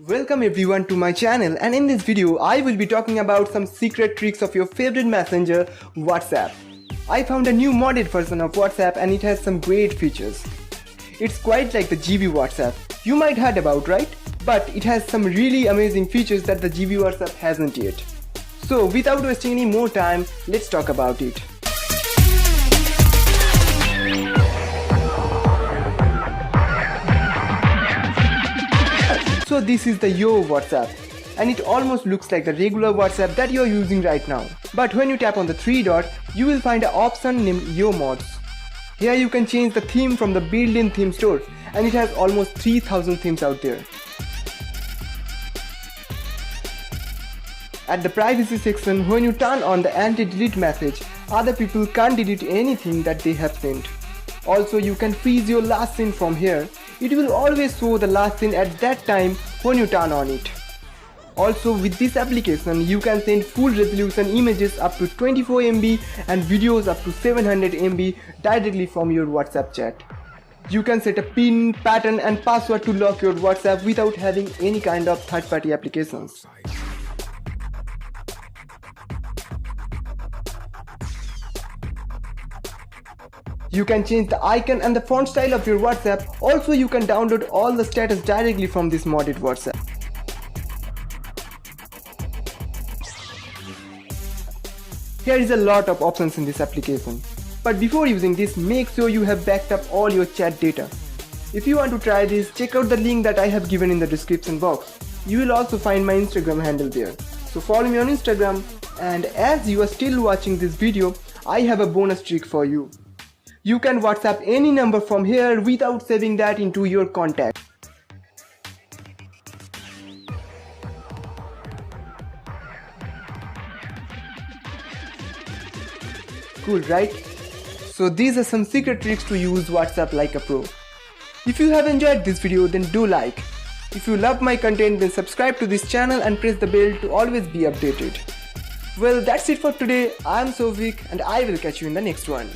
Welcome everyone to my channel, and in this video I will be talking about some secret tricks of your favorite messenger, WhatsApp. I found a new modded version of WhatsApp and it has some great features. It's quite like the GB WhatsApp. You might heard about, right? But it has some really amazing features that the GB WhatsApp hasn't yet. So without wasting any more time, let's talk about it. So this is the Yo WhatsApp, and it almost looks like the regular WhatsApp that you're using right now. But when you tap on the three dot, you will find an option named Yo Mods. Here you can change the theme from the built-in theme store, and it has almost 3000 themes out there. At the privacy section, when you turn on the anti-delete message, other people can't delete anything that they have sent. Also, you can freeze your last scene from here. It will always show the last scene at that time when you turn on it. Also, with this application, you can send full resolution images up to 24 MB and videos up to 700 MB directly from your WhatsApp chat. You can set a PIN, pattern and password to lock your WhatsApp without having any kind of third-party applications. You can change the icon and the font style of your WhatsApp. Also, you can download all the status directly from this modded WhatsApp. Here is a lot of options in this application. But before using this, make sure you have backed up all your chat data. If you want to try this, check out the link that I have given in the description box. You will also find my Instagram handle there. So follow me on Instagram, and as you are still watching this video, I have a bonus trick for you. You can WhatsApp any number from here without saving that into your contact. Cool, right? So these are some secret tricks to use WhatsApp like a pro. If you have enjoyed this video, then do like. If you love my content, then subscribe to this channel and press the bell to always be updated. Well, that's it for today. I am Souvik and I will catch you in the next one.